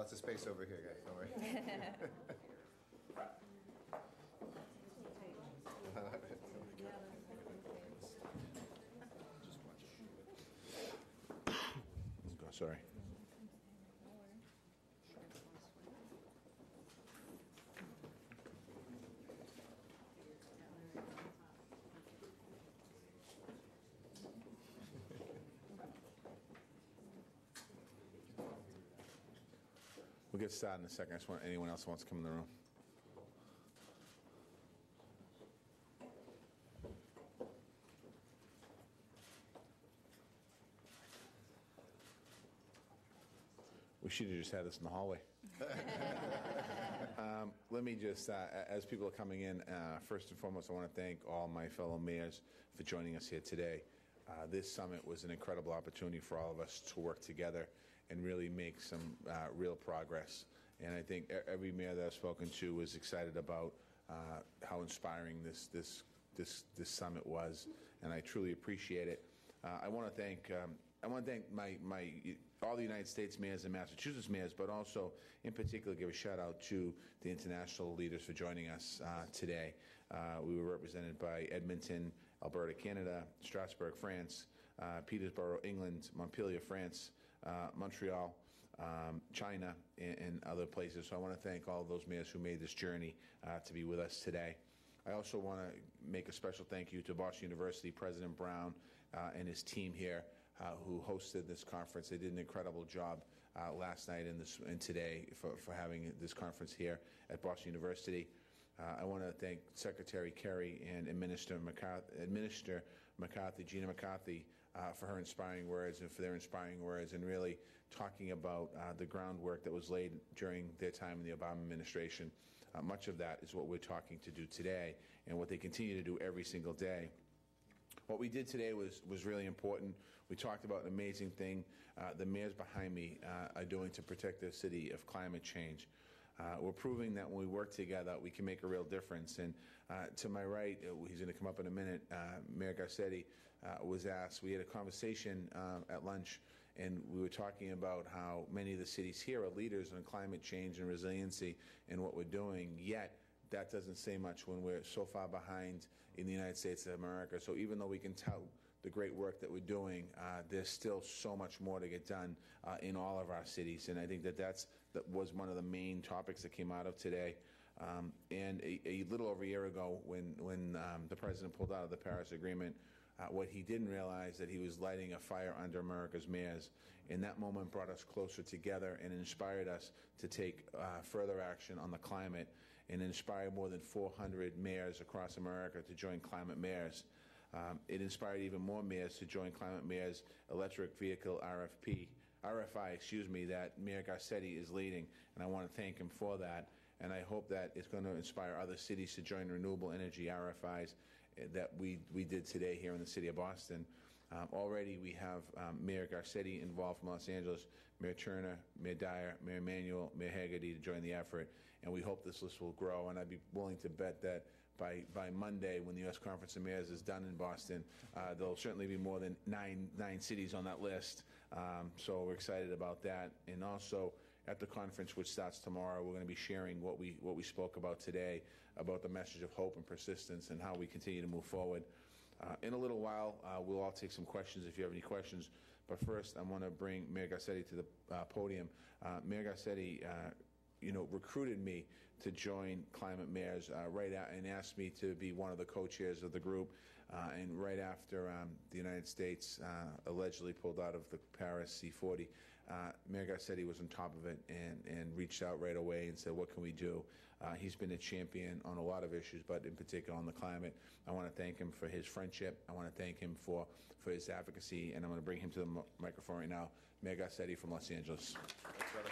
lots of space over here, guys. Don't worry. Let's go. Sorry. We'll get started in a second. I just want anyone else who wants to come in the room. We should have just had this in the hallway. Let me just, as people are coming in, first and foremost, I want to thank all my fellow mayors for joining us here today. This summit was an incredible opportunity for all of us to work together and really make some real progress. And I think every mayor that I've spoken to was excited about how inspiring this summit was, and I truly appreciate it. I want to thank all the United States mayors and Massachusetts mayors, but also in particular give a shout out to the international leaders for joining us today. We were represented by Edmonton, Alberta, Canada, Strasbourg, France, Peterborough, England, Montpellier, France, Montreal, China, and other places. So I want to thank all of those mayors who made this journey to be with us today. I also want to make a special thank you to Boston University President Brown and his team here who hosted this conference. They did an incredible job last night and today for having this conference here at Boston University. I want to thank Secretary Kerry and Minister McCarthy, Gina McCarthy, for her inspiring words and for their inspiring words and really talking about the groundwork that was laid during their time in the Obama administration. Much of that is what we're talking to do today and what they continue to do every single day. What we did today was really important. We talked about an amazing thing the mayors behind me are doing to protect their city of climate change. We're proving that when we work together, we can make a real difference. And to my right, he's going to come up in a minute, Mayor Garcetti was asked. We had a conversation at lunch, and we were talking about how many of the cities here are leaders on climate change and resiliency and what we're doing, yet that doesn't say much when we're so far behind in the United States of America. So even though we can tout the great work that we're doing, there's still so much more to get done in all of our cities. And I think that was one of the main topics that came out of today. And a little over a year ago, when the president pulled out of the Paris Agreement, what he didn't realize that he was lighting a fire under America's mayors. And that moment brought us closer together and inspired us to take further action on the climate and inspired more than 400 mayors across America to join Climate Mayors. It inspired even more mayors to join Climate Mayors electric vehicle RFI, that Mayor Garcetti is leading, and I want to thank him for that. And I hope that it's going to inspire other cities to join renewable energy RFIs that we did today here in the city of Boston. Already we have Mayor Garcetti involved from Los Angeles, Mayor Turner, Mayor Dyer, Mayor Emanuel, Mayor Haggerty to join the effort, and we hope this list will grow. And I'd be willing to bet that by Monday, when the U.S. Conference of Mayors is done in Boston, there'll certainly be more than nine cities on that list. So we're excited about that. And also at the conference, which starts tomorrow, we're going to be sharing what we spoke about today, about the message of hope and persistence and how we continue to move forward. In a little while, we'll all take some questions if you have any questions. But first, I want to bring Mayor Garcetti to the podium. Mayor Garcetti, recruited me to join Climate Mayors right out and asked me to be one of the co-chairs of the group. And right after the United States allegedly pulled out of the Paris C40, Mayor Garcetti was on top of it and reached out right away and said, what can we do? He's been a champion on a lot of issues, but in particular on the climate. I want to thank him for his friendship. I want to thank him for his advocacy, and I'm going to bring him to the microphone right now. Mayor Garcetti from Los Angeles. Thanks, brother.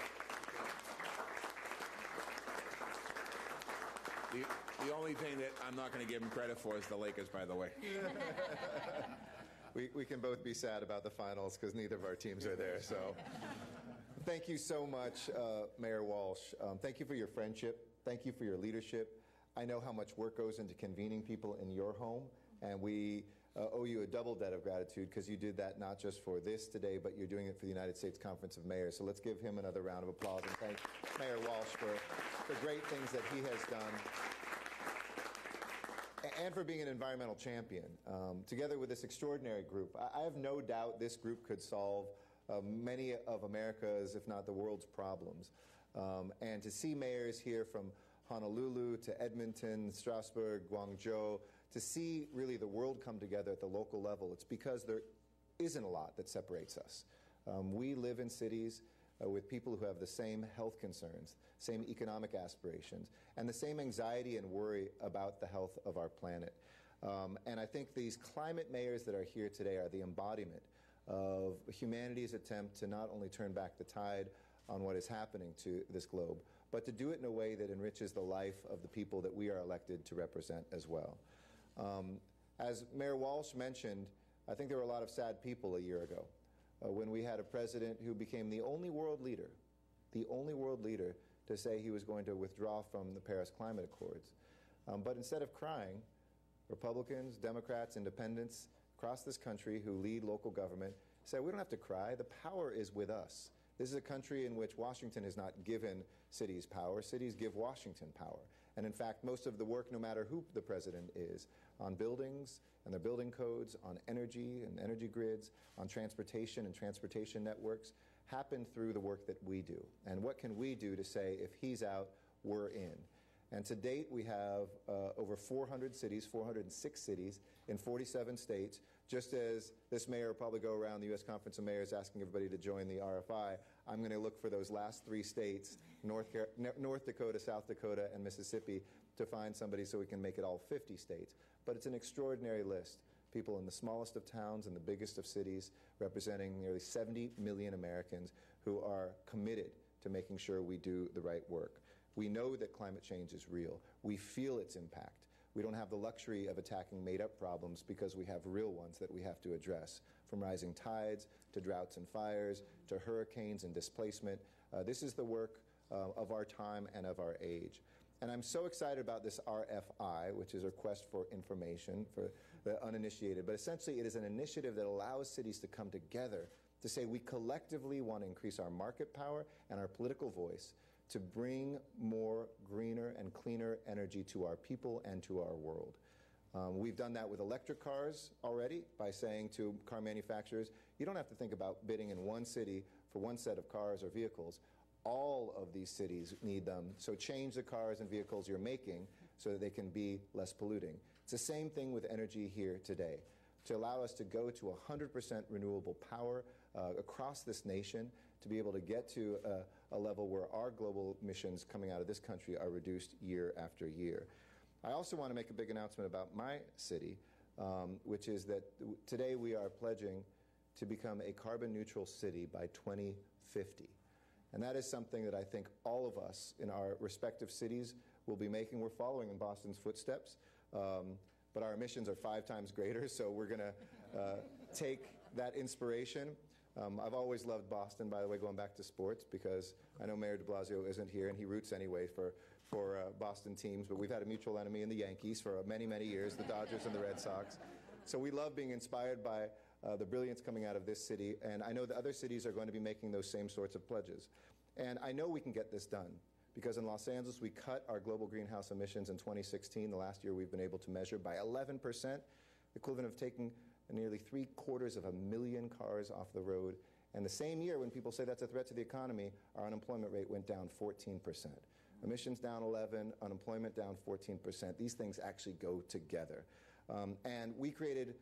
The only thing that I'm not going to give him credit for is the Lakers, by the way. We can both be sad about the finals because neither of our teams are there. So thank you so much, Mayor Walsh. Thank you for your friendship. Thank you for your leadership. I know how much work goes into convening people in your home, and we owe you a double debt of gratitude because you did that not just for this today, but you're doing it for the United States Conference of Mayors. So let's give him another round of applause and thank Mayor Walsh for the great things that he has done and for being an environmental champion. Together with this extraordinary group, I have no doubt this group could solve many of America's, if not the world's, problems. And to see mayors here from Honolulu to Edmonton, Strasbourg, Guangzhou, to see really the world come together at the local level, it's because there isn't a lot that separates us. We live in cities with people who have the same health concerns, same economic aspirations, and the same anxiety and worry about the health of our planet. And I think these climate mayors that are here today are the embodiment of humanity's attempt to not only turn back the tide on what is happening to this globe, but to do it in a way that enriches the life of the people that we are elected to represent as well. As Mayor Walsh mentioned, I think there were a lot of sad people a year ago when we had a president who became the only world leader to say he was going to withdraw from the Paris Climate Accords. But instead of crying, Republicans, Democrats, independents across this country who lead local government said, we don't have to cry, the power is with us. This is a country in which Washington has not given cities power. Cities give Washington power. And in fact, most of the work, no matter who the president is, on buildings and their building codes, on energy and energy grids, on transportation and transportation networks, happen through the work that we do. And what can we do to say, if he's out, we're in? And to date, we have over 400 cities, 406 cities in 47 states. Just as this mayor will probably go around the U.S. Conference of Mayors asking everybody to join the RFI, I'm going to look for those last 3 states, North Dakota, South Dakota, and Mississippi, to find somebody so we can make it all 50 states. But it's an extraordinary list. People in the smallest of towns and the biggest of cities, representing nearly 70 million Americans who are committed to making sure we do the right work. We know that climate change is real. We feel its impact. We don't have the luxury of attacking made-up problems because we have real ones that we have to address, from rising tides to droughts and fires to hurricanes and displacement. This is the work of our time and of our age. And I'm so excited about this RFI, which is a request for information for the uninitiated. But essentially, it is an initiative that allows cities to come together to say we collectively want to increase our market power and our political voice to bring more greener and cleaner energy to our people and to our world. We've done that with electric cars already by saying to car manufacturers, you don't have to think about bidding in one city for one set of cars or vehicles. All of these cities need them, so change the cars and vehicles you're making so that they can be less polluting. It's the same thing with energy here today. To allow us to go to 100% renewable power across this nation, to be able to get to a level where our global emissions coming out of this country are reduced year after year. I also want to make a big announcement about my city, which is that today we are pledging to become a carbon neutral city by 2050. And that is something that I think all of us in our respective cities will be making. We're following in Boston's footsteps, but our emissions are 5 times greater, so we're going to take that inspiration. I've always loved Boston, by the way, going back to sports, because I know Mayor de Blasio isn't here, and he roots anyway for Boston teams, but we've had a mutual enemy in the Yankees for many, many years, the Dodgers and the Red Sox. So we love being inspired by the brilliance coming out of this city, and I know that other cities are going to be making those same sorts of pledges. And I know we can get this done, because in Los Angeles, we cut our global greenhouse emissions in 2016, the last year we've been able to measure, by 11%, equivalent of taking nearly 750,000 cars off the road. And the same year, when people say that's a threat to the economy, our unemployment rate went down 14%. Emissions down 11, unemployment down 14%. These things actually go together. And we created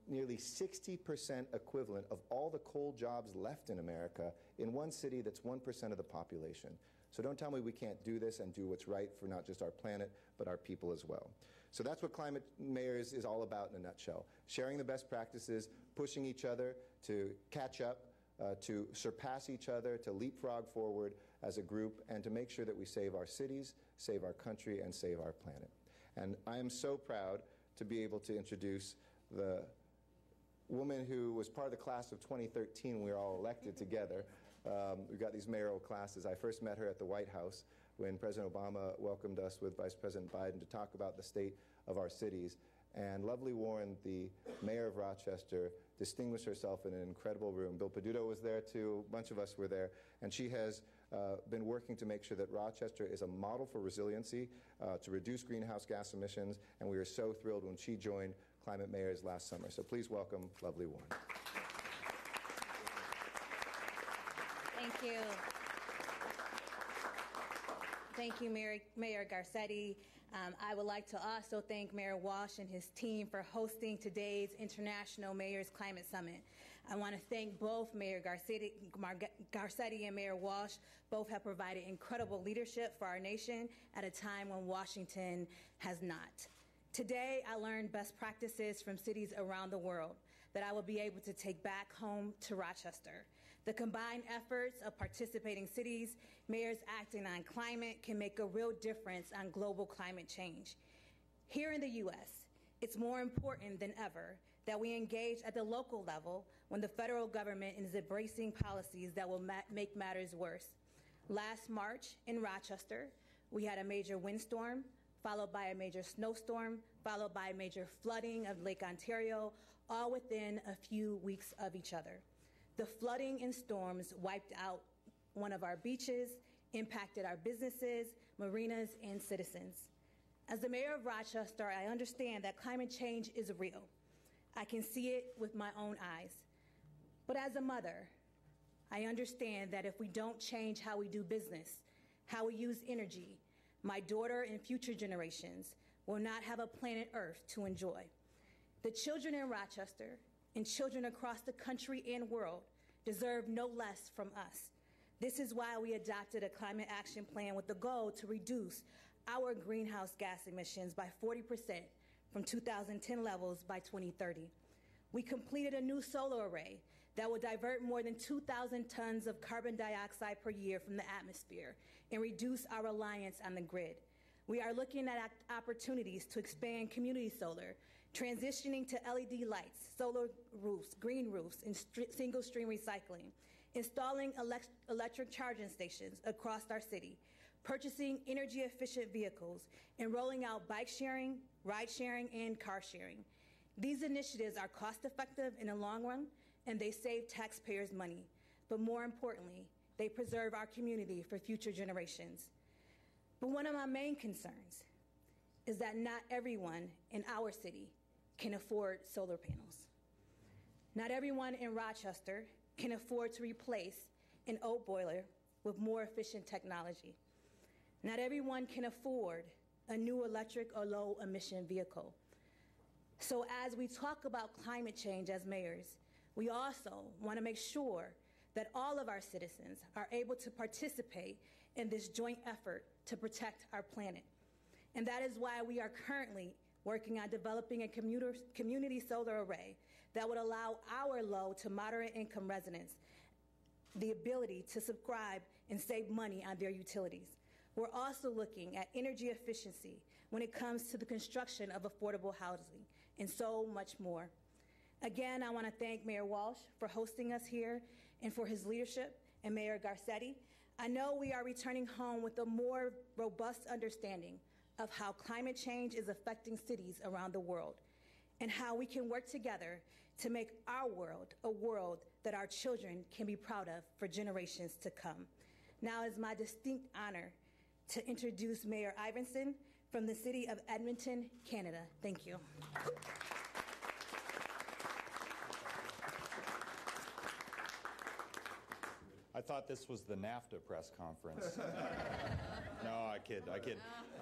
nearly 60% equivalent of all the coal jobs left in America in one city that's 1% of the population. So don't tell me we can't do this and do what's right for not just our planet, but our people as well. So that's what Climate Mayors is all about in a nutshell. Sharing the best practices, pushing each other to catch up, to surpass each other, to leapfrog forward as a group, and to make sure that we save our cities, save our country, and save our planet. And I am so proud to be able to introduce the woman who was part of the class of 2013 when we were all elected together. We've got these mayoral classes. I first met her at the White House when President Obama welcomed us with Vice President Biden to talk about the state of our cities. And Lovely Warren, the mayor of Rochester, distinguished herself in an incredible room. Bill Peduto was there too, a bunch of us were there, and she has been working to make sure that Rochester is a model for resiliency, to reduce greenhouse gas emissions, and we were so thrilled when she joined Climate Mayors last summer. So please welcome Lovely Warren. Thank you. Thank you, Mayor Garcetti. I would like to also thank Mayor Walsh and his team for hosting today's International Mayors Climate Summit. I want to thank both Mayor Garcetti and Mayor Walsh. Both have provided incredible leadership for our nation at a time when Washington has not. Today, I learned best practices from cities around the world that I will be able to take back home to Rochester. The combined efforts of participating cities, mayors acting on climate, can make a real difference on global climate change. Here in the U.S., it's more important than ever that we engage at the local level when the federal government is embracing policies that will make matters worse. Last March in Rochester, we had a major windstorm, followed by a major snowstorm, followed by major flooding of Lake Ontario, all within a few weeks of each other. The flooding and storms wiped out one of our beaches, impacted our businesses, marinas, and citizens. As the mayor of Rochester, I understand that climate change is real. I can see it with my own eyes. But as a mother, I understand that if we don't change how we do business, how we use energy, my daughter and future generations will not have a planet Earth to enjoy. The children in Rochester and children across the country and world deserve no less from us. This is why we adopted a climate action plan with the goal to reduce our greenhouse gas emissions by 40% from 2010 levels by 2030. We completed a new solar array that will divert more than 2,000 tons of carbon dioxide per year from the atmosphere and reduce our reliance on the grid. We are looking at opportunities to expand community solar, transitioning to LED lights, solar roofs, green roofs, and single stream recycling, installing electric charging stations across our city, purchasing energy efficient vehicles, and rolling out bike sharing, ride sharing, and car sharing. These initiatives are cost effective in the long run, and they save taxpayers money. But more importantly, they preserve our community for future generations. But one of my main concerns is that not everyone in our city can afford solar panels. Not everyone in Rochester can afford to replace an old boiler with more efficient technology. Not everyone can afford a new electric or low emission vehicle. So as we talk about climate change as mayors, we also want to make sure that all of our citizens are able to participate in this joint effort to protect our planet. And that is why we are currently working on developing a community solar array that would allow our low to moderate income residents the ability to subscribe and save money on their utilities. We're also looking at energy efficiency when it comes to the construction of affordable housing and so much more. Again, I want to thank Mayor Walsh for hosting us here and for his leadership, and Mayor Garcetti. I know we are returning home with a more robust understanding of how climate change is affecting cities around the world and how we can work together to make our world a world that our children can be proud of for generations to come. Now it's my distinct honor to introduce Mayor Iverson from the city of Edmonton, Canada. Thank you. I thought this was the NAFTA press conference. No, I kid.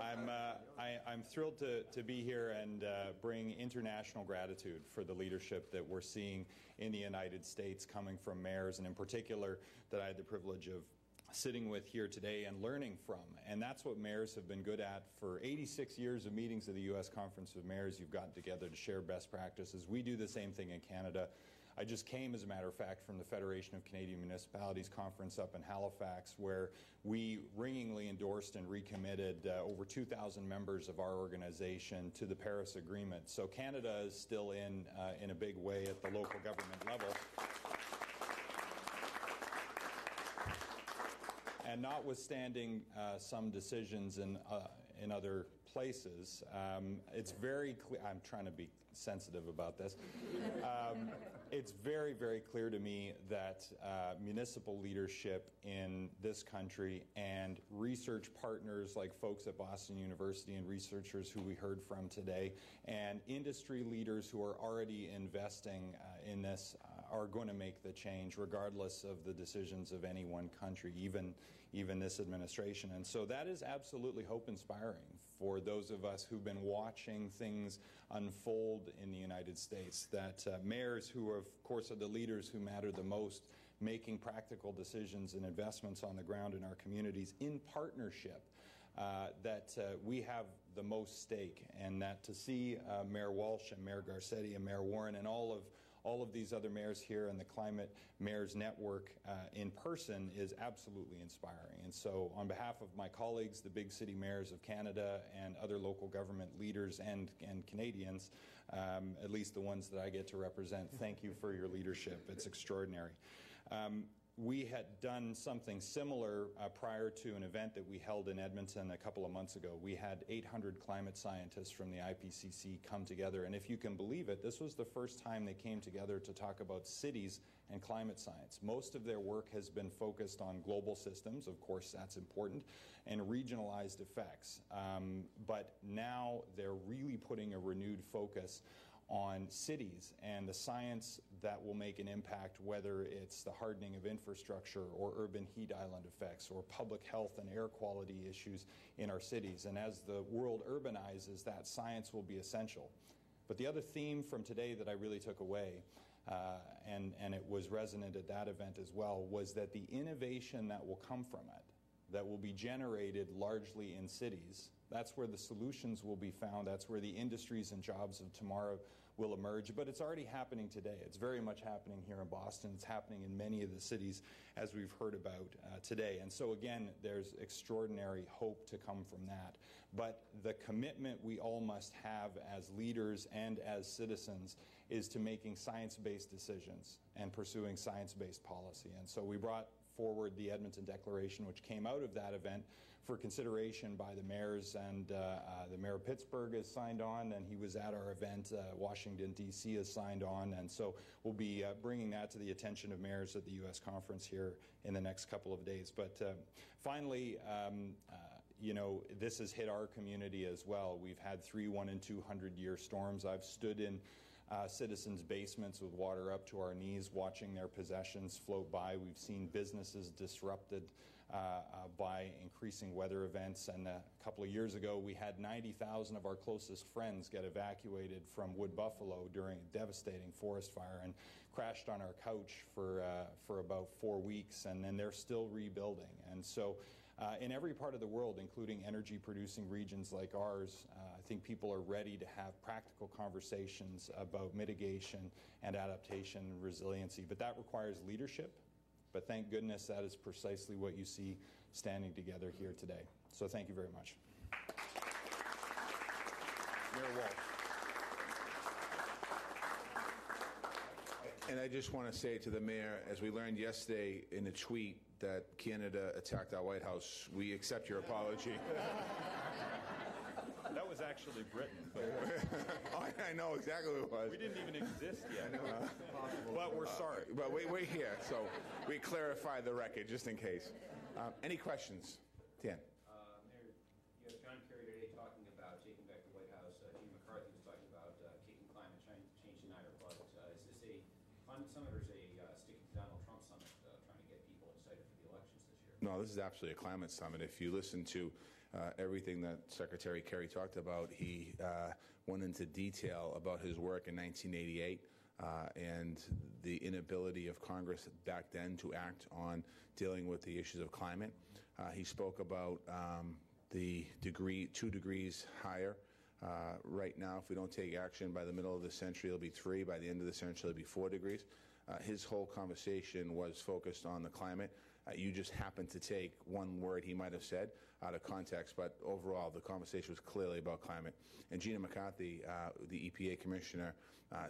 I'm thrilled to be here and bring international gratitude for the leadership that we're seeing in the United States coming from mayors, and in particular that I had the privilege of sitting with here today and learning from. And that's what mayors have been good at. For 86 years of meetings of the U.S. Conference of Mayors, you've gotten together to share best practices. We do the same thing in Canada. I just came, as a matter of fact, from the Federation of Canadian Municipalities conference up in Halifax, where we ringingly endorsed and recommitted over 2,000 members of our organization to the Paris Agreement. So Canada is still in a big way at the local government level. And notwithstanding some decisions in other places. It's very clear. I'm trying to be sensitive about this. It's very, very clear to me that municipal leadership in this country and research partners like folks at Boston University and researchers who we heard from today and industry leaders who are already investing in this are going to make the change regardless of the decisions of any one country, even this administration. And so that is absolutely hope-inspiring for those of us who've been watching things unfold in the United States, that mayors who are, of course, are the leaders who matter the most, making practical decisions and investments on the ground in our communities in partnership, that we have the most stake, and that to see Mayor Walsh and Mayor Garcetti and Mayor Warren and all of these other mayors here and the Climate Mayors Network in person is absolutely inspiring. And so on behalf of my colleagues, the big city mayors of Canada and other local government leaders and Canadians, at least the ones that I get to represent, thank you for your leadership. It's extraordinary. We had done something similar prior to an event that we held in Edmonton a couple of months ago. We had 800 climate scientists from the IPCC come together, and if you can believe it, this was the first time they came together to talk about cities and climate science. Most of their work has been focused on global systems, of course that's important, and regionalized effects. But now they're really putting a renewed focus on cities and the science that will make an impact, whether it's the hardening of infrastructure or urban heat island effects or public health and air quality issues in our cities. And as the world urbanizes, that science will be essential. But the other theme from today that I really took away, and it was resonant at that event as well, was that the innovation that will come from it, that will be generated largely in cities, that's where the solutions will be found. That's where the industries and jobs of tomorrow will emerge. But it's already happening today. It's very much happening here in Boston. It's happening in many of the cities, as we've heard about today. And so, again, there's extraordinary hope to come from that. But the commitment we all must have as leaders and as citizens is to making science-based decisions and pursuing science-based policy. And so we brought forward the Edmonton Declaration, which came out of that event, for consideration by the mayors, and the mayor of Pittsburgh has signed on, and he was at our event. Washington, D.C. has signed on, and so we'll be bringing that to the attention of mayors at the U.S. conference here in the next couple of days. But finally, you know, this has hit our community as well. We've had 3 1 in 200-year storms. I've stood in citizens' basements with water up to our knees, watching their possessions float by. We've seen businesses disrupted by increasing weather events. And a couple of years ago, we had 90,000 of our closest friends get evacuated from Wood Buffalo during a devastating forest fire and crashed on our couch for about 4 weeks, and then they're still rebuilding. And so in every part of the world, including energy-producing regions like ours, I think people are ready to have practical conversations about mitigation and adaptation and resiliency. But that requires leadership. But thank goodness that is precisely what you see standing together here today. So thank you very much. Mayor Walsh. And I just want to say to the mayor, as we learned yesterday in a tweet that Canada attacked our White House, we accept your apology. That was actually Britain. Oh, I know exactly what it was. We didn't even exist yet. But we're sorry. But we're here, so we clarify the record just in case. Any questions? Dan. Mayor, you have John Kerry today talking about taking back the White House. Gene McCarthy was talking about kicking climate change denier butt. Is this a climate summit or is it a sticking to Donald Trump summit trying to get people excited for the elections this year? No, this is absolutely a climate summit. If you listen to everything that Secretary Kerry talked about, he went into detail about his work in 1988 and the inability of Congress back then to act on dealing with the issues of climate. He spoke about the 2 degrees higher. Right now, if we don't take action by the middle of the century, it'll be 3. By the end of the century, it'll be 4 degrees. His whole conversation was focused on the climate. You just happened to take one word he might have said out of context, but overall the conversation was clearly about climate. And Gina McCarthy, the EPA commissioner,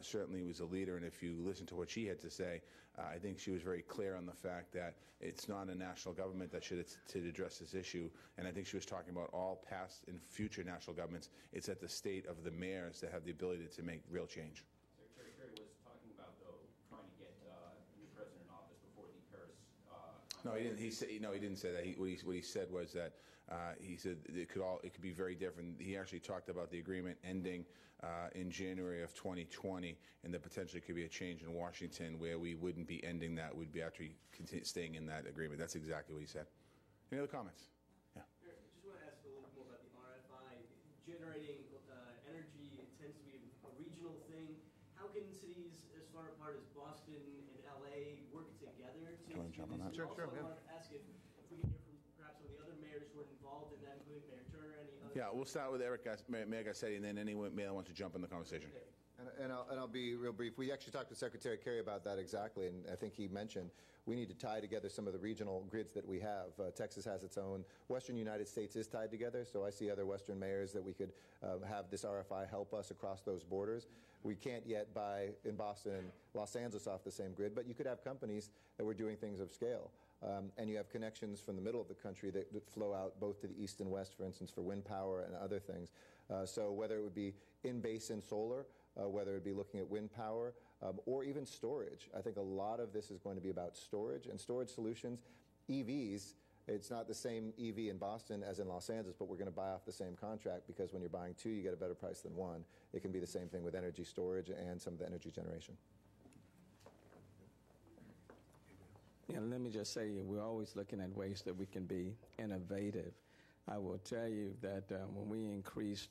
certainly was a leader, and if you listen to what she had to say, I think she was very clear on the fact that it's not a national government that should address this issue, and I think she was talking about all past and future national governments. It's at the state of the mayors that have the ability to make real change. Secretary Kerry was talking about, though, trying to get a new president in office before the Paris. No, he didn't. He didn't say that. What he said was that he said it could be very different. He actually talked about the agreement ending in January of 2020, and that potentially could be a change in Washington where we wouldn't be ending that. We'd be actually staying in that agreement. That's exactly what he said. Any other comments? Yeah. I just want to ask a little bit more about the RFI. Generating energy, it tends to be a regional thing. How can cities as far apart as Boston and LA work together to Can I jump on that? Sure, Sure, I yeah. want to ask if we can hear from perhaps some of the other mayors who are involved in that, including Mayor Turner, any other. Yeah, we'll start with Mayor Garcetti, and then any mayor that wants to jump in the conversation. And I'll be real brief. We actually talked to Secretary Kerry about that exactly, and I think he mentioned we need to tie together some of the regional grids that we have. Texas has its own. Western United States is tied together, so I see other Western mayors that we could have this RFI help us across those borders. We can't yet buy in Boston and Los Angeles off the same grid, but you could have companies that were doing things of scale. And you have connections from the middle of the country that flow out both to the east and west, for instance, for wind power and other things. So whether it would be in-basin solar, whether it be looking at wind power, or even storage. I think a lot of this is going to be about storage and storage solutions. EVs, it's not the same EV in Boston as in Los Angeles, but we're going to buy off the same contract because when you're buying two, you get a better price than one. It can be the same thing with energy storage and some of the energy generation. Yeah, let me just say, we're always looking at ways that we can be innovative. I will tell you that when we increased,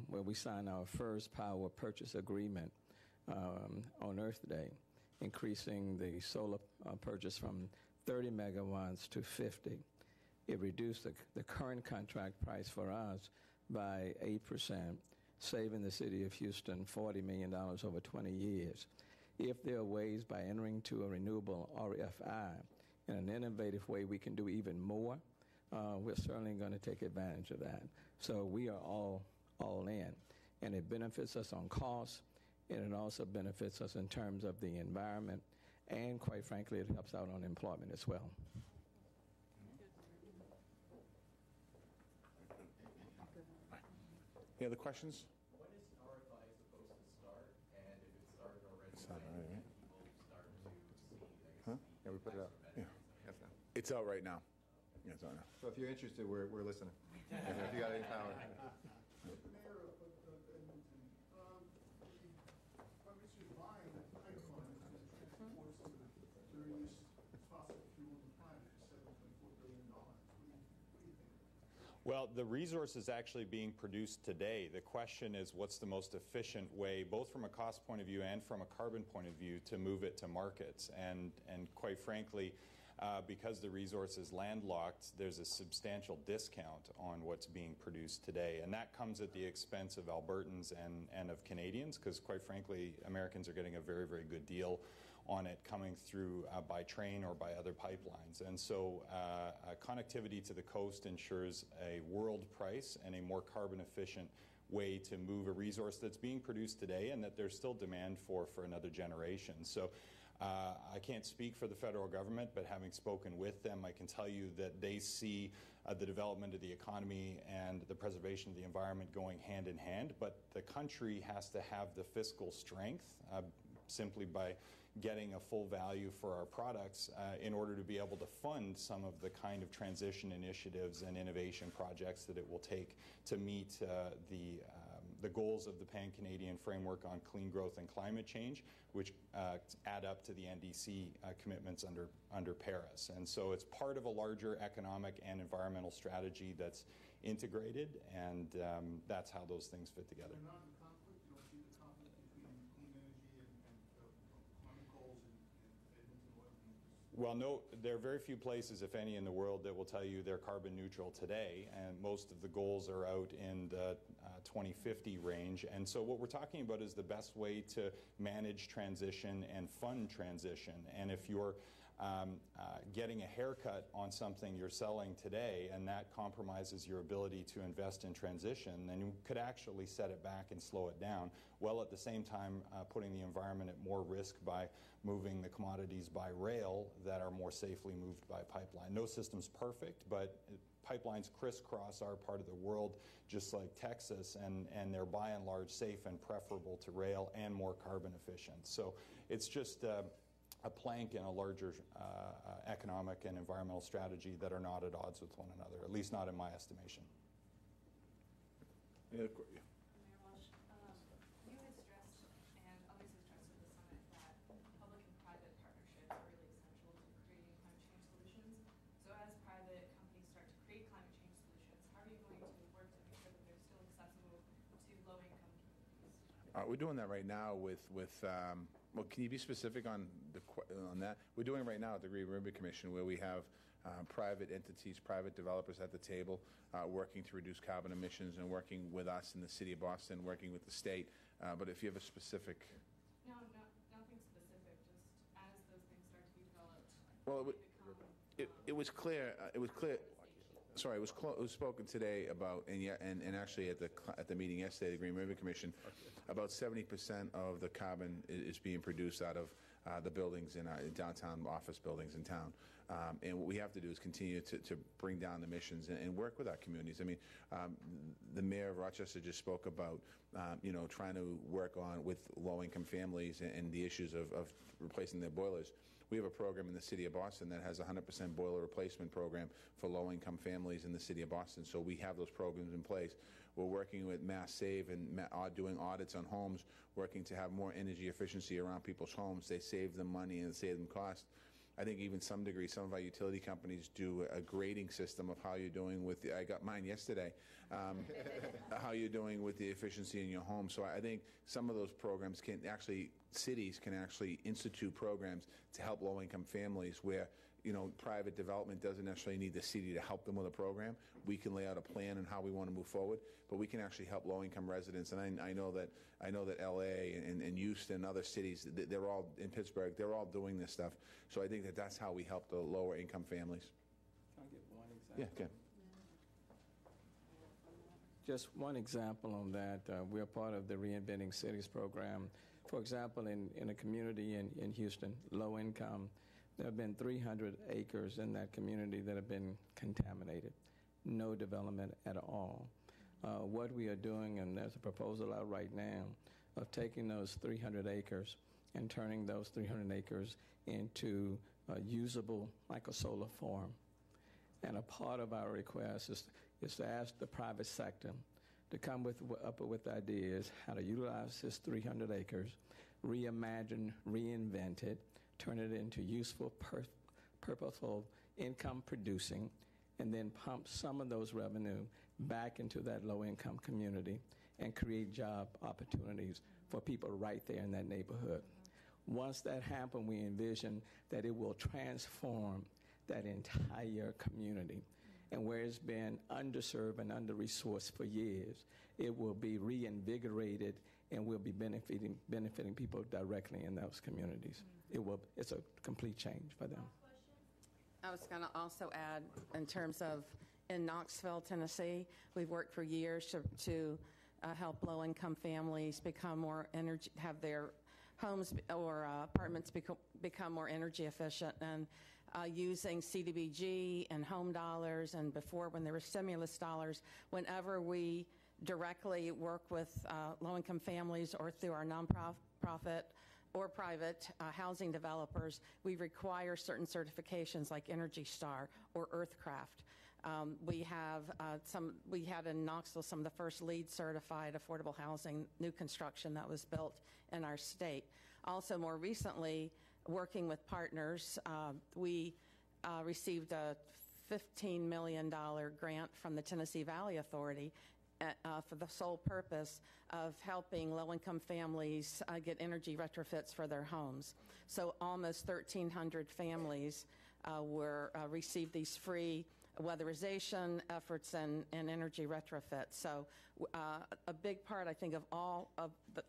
when we signed our first power purchase agreement on Earth Day, increasing the solar purchase from 30 megawatts to 50, it reduced the current contract price for us by 8%, saving the city of Houston $40 million over 20 years. If there are ways by entering to a renewable RFI in an innovative way we can do even more, we're certainly going to take advantage of that. So we are all in, and it benefits us on cost, and it also benefits us in terms of the environment, and quite frankly, it helps out on employment as well. Any other questions? When is RFI supposed to start, and if it started already, Started when already, can people start to see, Huh? Yeah, we put it out. Yeah. Yes, now. It's out right now. Yeah, it's out now. So if you're interested, we're listening. If you got any power. Mayor of Edmonton, Mr. buying the pipeline that transports the dirtiest fossil fuel in the planet is $7.4 billion. What do you think? Well, the resource is actually being produced today. The question is what's the most efficient way, both from a cost point of view and from a carbon point of view, to move it to markets. And quite frankly, because the resource is landlocked, there's a substantial discount on what's being produced today. And that comes at the expense of Albertans and of Canadians, because quite frankly, Americans are getting a very, very good deal on it coming through by train or by other pipelines. And so connectivity to the coast ensures a world price and a more carbon efficient way to move a resource that's being produced today and that there's still demand for another generation. So I can't speak for the federal government, but having spoken with them, I can tell you that they see the development of the economy and the preservation of the environment going hand in hand, but the country has to have the fiscal strength simply by getting a full value for our products in order to be able to fund some of the kind of transition initiatives and innovation projects that it will take to meet the goals of the Pan-Canadian Framework on Clean Growth and Climate Change, which add up to the NDC commitments under Paris. And so it's part of a larger economic and environmental strategy that's integrated, and that's how those things fit together. They're not in conflict? You don't see the conflict between clean energy and climate goals in Edmonton oil? Well, no, there are very few places, if any, in the world that will tell you they're carbon neutral today, and most of the goals are out in the 2050 range. And so what we're talking about is the best way to manage transition and fund transition. And if you're getting a haircut on something you're selling today, and that compromises your ability to invest in transition, then you could actually set it back and slow it down, while at the same time putting the environment at more risk by moving the commodities by rail that are more safely moved by pipeline. No system's perfect, but pipelines crisscross our part of the world, just like Texas, and they're by and large safe and preferable to rail and more carbon efficient. So it's just a plank in a larger economic and environmental strategy that are not at odds with one another, at least not in my estimation. Yeah, Mayor Walsh, you had stressed, and others have stressed at the summit, that public and private partnerships are really essential to creating climate change solutions. So as private companies start to create climate change solutions, how are you going to work to make sure that they're still accessible to low-income communities? We're doing that right now with well, can you be specific on that? We're doing it right now at the Green River Commission, where we have private entities, private developers at the table working to reduce carbon emissions and working with us in the city of Boston, working with the state. But if you have a specific... No, nothing specific, just as those things start to be developed. Well, it was clear. It was clear. Sorry, it was spoken today about, and actually at the meeting yesterday, the Green River Commission, about 70% of the carbon is being produced out of the buildings in our downtown office buildings in town. And what we have to do is continue to bring down the emissions and work with our communities. I mean, the mayor of Rochester just spoke about, trying to work on with low-income families and the issues of replacing their boilers. We have a program in the city of Boston that has a 100% boiler replacement program for low-income families in the city of Boston. So we have those programs in place. We're working with Mass Save and doing audits on homes, working to have more energy efficiency around people's homes. They save them money and save them cost. I think even some degree, some of our utility companies do a grading system of how you're doing with I got mine yesterday, how you're doing with the efficiency in your home. So I think some of those programs cities can actually institute programs to help low-income families where, private development doesn't necessarily need the city to help them with a program. We can lay out a plan on how we want to move forward, but we can actually help low-income residents. And I know that L.A. and Houston and other cities, they're all in Pittsburgh, they're all doing this stuff. So I think that's how we help the lower-income families. Can I give one example? Yeah, okay. Just one example on that. We're part of the Reinventing Cities program. For example, in a community in Houston, low income, there have been 300 acres in that community that have been contaminated. No development at all. What we are doing, and there's a proposal out right now, of taking those 300 acres and turning those 300 acres into usable, like a solar farm. And a part of our request is to ask the private sector to come up with ideas how to utilize this 300 acres, reimagine, reinvent it, turn it into useful, purposeful income producing, and then pump some of those revenue back into that low-income community and create job opportunities for people right there in that neighborhood. Once that happens, we envision that it will transform that entire community. And where it's been underserved and under-resourced for years, it will be reinvigorated and will be benefiting people directly in those communities. It's a complete change for them. I was going to also add, in terms of in Knoxville, Tennessee, we've worked for years to help low-income families become more energy, have their homes or apartments become more energy efficient, and using CDBG and home dollars, and before when there were stimulus dollars, whenever we directly work with low-income families or through our nonprofit or private housing developers, we require certain certifications like Energy Star or Earthcraft. We had in Knoxville some of the first LEED certified affordable housing new construction that was built in our state. Also, more recently, working with partners, we received a $15 million grant from the Tennessee Valley Authority for the sole purpose of helping low-income families get energy retrofits for their homes. So almost 1,300 families received these free weatherization efforts and energy retrofit. So a big part, I think, of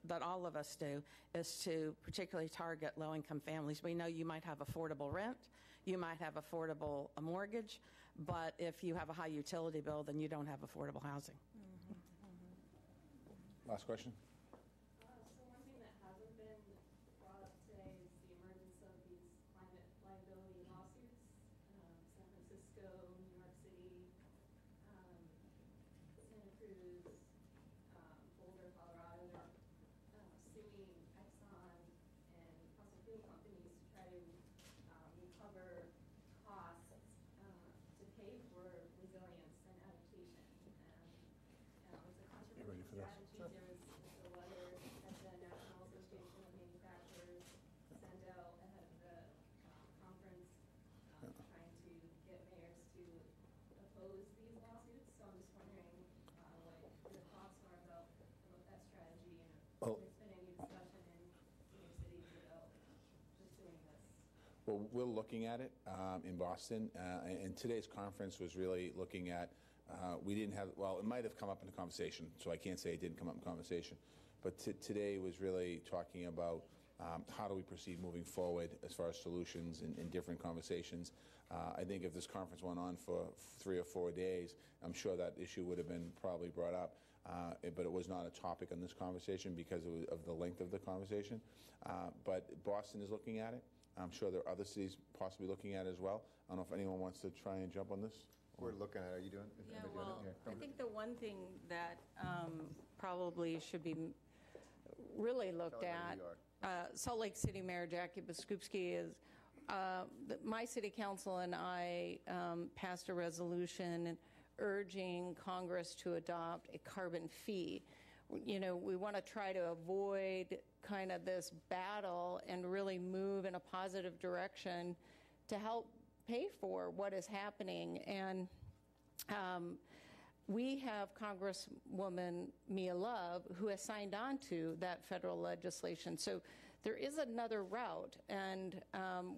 that all of us do is to particularly target low-income families. We know you might have affordable rent, you might have affordable mortgage, but if you have a high utility bill, then you don't have affordable housing. Last question. So one thing that hasn't been brought up today is the emergence of these climate liability lawsuits. San Francisco, New York City, Santa Cruz, Boulder, Colorado, suing Exxon and fossil fuel companies to try to recover costs to pay for resilience and adaptation. And it's a controversial strategy. There was a letter that the National Association of Manufacturers sent out ahead of the conference trying to get mayors to oppose these lawsuits. So I'm just wondering what your thoughts are about that strategy and if there's been any discussion in senior cities about pursuing this. Well, we're looking at it in Boston, and today's conference was really looking at, we didn't have, well, it might have come up in the conversation, so I can't say it didn't come up in conversation, but today was really talking about how do we proceed moving forward as far as solutions and different conversations. I think if this conference went on for 3 or 4 days, I'm sure that issue would have been probably brought up, but it was not a topic on this conversation because of the length of the conversation. But Boston is looking at it. I'm sure there are other cities possibly looking at it as well. I don't know if anyone wants to try and jump on this. We're looking at it. Are you doing it? Yeah, well, I think the one thing that probably should be really looked at, Salt Lake City Mayor Jackie Biskupski is, my city council and I passed a resolution urging Congress to adopt a carbon fee. You know, we want to try to avoid kind of this battle and really move in a positive direction to help pay for what is happening. And we have Congresswoman Mia Love, who has signed on to that federal legislation. So there is another route, and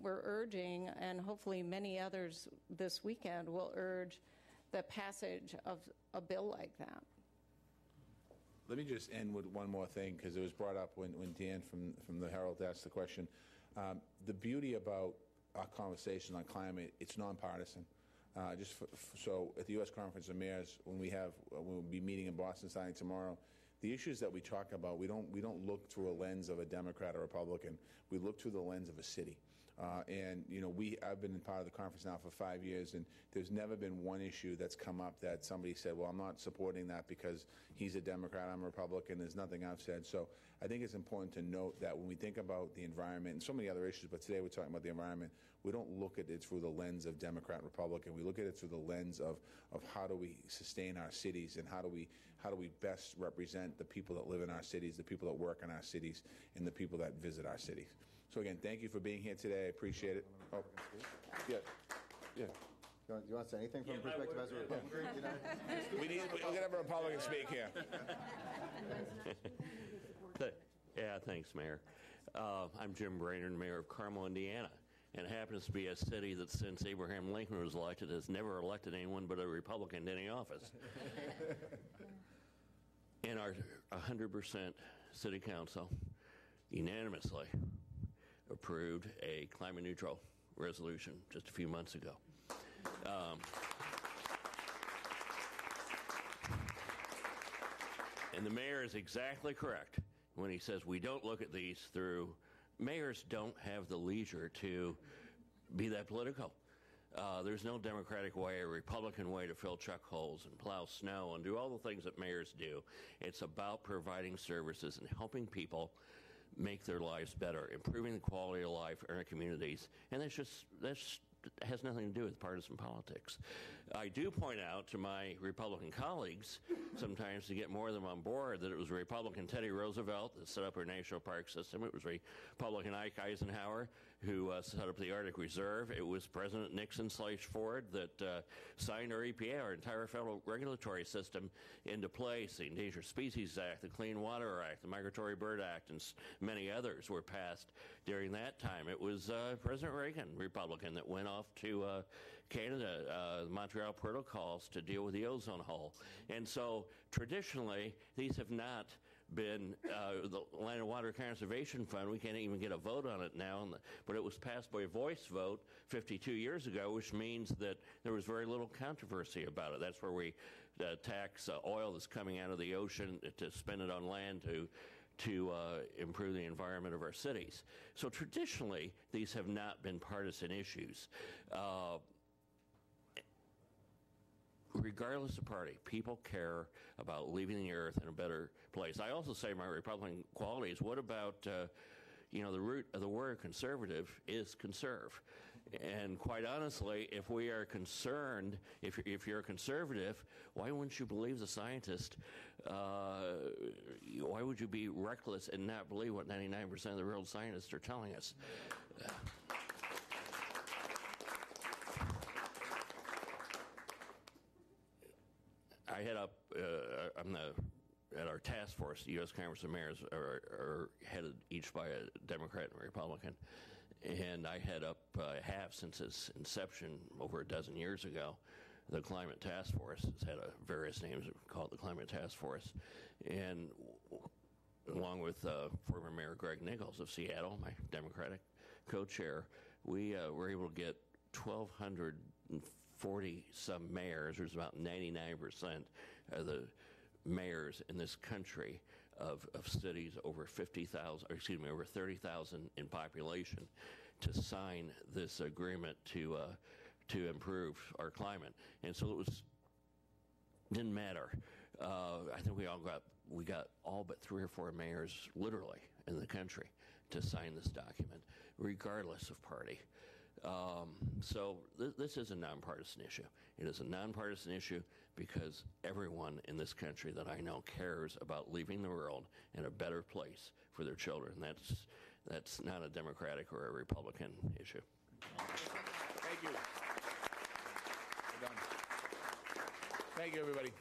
we're urging, and hopefully many others this weekend will urge the passage of a bill like that. Let me just end with one more thing, because it was brought up when Dan from the Herald asked the question. The beauty about our conversation on climate, it's nonpartisan. So at the U.S. Conference of Mayors, we'll be meeting in Boston starting tomorrow, the issues that we talk about, we don't look through a lens of a Democrat or Republican. We look through the lens of a city. And you know, I've been part of the conference now for 5 years, and there's never been one issue that's come up that somebody said, well, I'm not supporting that because he's a Democrat, I'm a Republican. There's nothing I've said. So I think it's important to note that when we think about the environment and so many other issues, but today we're talking about the environment, we don't look at it through the lens of Democrat and Republican. We look at it through the lens of how do we sustain our cities, and how do we best represent the people that live in our cities, the people that work in our cities, and the people that visit our cities. So again, thank you for being here today. I appreciate it. Oh, yeah. Do you want to say anything from the perspective as a Republican? You know? We're going to have a Republican speak here. Yeah, thanks, Mayor. I'm Jim Brainerd, Mayor of Carmel, Indiana. And it happens to be a city that since Abraham Lincoln was elected has never elected anyone but a Republican to any office. And our 100% city council unanimously approved a climate neutral resolution just a few months ago. And the mayor is exactly correct when he says we don't look at these through, mayors don't have the leisure to be that political. There's no Democratic way or Republican way to fill chuck holes and plow snow and do all the things that mayors do. It's about providing services and helping people make their lives better, improving the quality of life in our communities, and that has nothing to do with partisan politics. I do point out to my Republican colleagues, sometimes to get more of them on board, that it was Republican Teddy Roosevelt that set up our national park system. It was Republican Ike Eisenhower who set up the Arctic Reserve. It was President Nixon/Ford that signed our EPA, our entire federal regulatory system, into place. The Endangered Species Act, the Clean Water Act, the Migratory Bird Act, and many others were passed during that time. It was President Reagan, Republican, that went off to Canada, the Montreal Protocols to deal with the ozone hole. And so traditionally, these have not been the Land and Water Conservation Fund. We can't even get a vote on it now, but it was passed by a voice vote 52 years ago, which means that there was very little controversy about it. That's where we tax oil that's coming out of the ocean to spend it on land to improve the environment of our cities. So traditionally, these have not been partisan issues. Regardless of party, people care about leaving the earth in a better place. I also say my Republican qualities. What about, the root of the word conservative is conserve. And quite honestly, if we are concerned, if you're a conservative, why wouldn't you believe the scientist? Why would you be reckless and not believe what 99% of the world scientists are telling us? I head up, at our task force, the U.S. Conference of Mayors are headed each by a Democrat and a Republican. And I head up, have since its inception over a dozen years ago, the Climate Task Force. It's had various names, called the Climate Task Force. And along with former Mayor Greg Nichols of Seattle, my Democratic co-chair, we were able to get 1,240-some mayors. There's about 99% of the mayors in this country of cities over 50,000, or excuse me, over 30,000 in population, to sign this agreement to improve our climate. And so didn't matter. I think we got all but 3 or 4 mayors, literally, in the country to sign this document, regardless of party. So this is a nonpartisan issue. It is a nonpartisan issue because everyone in this country that I know cares about leaving the world in a better place for their children. That's not a Democratic or a Republican issue. Thank you. We're done. Thank you, everybody.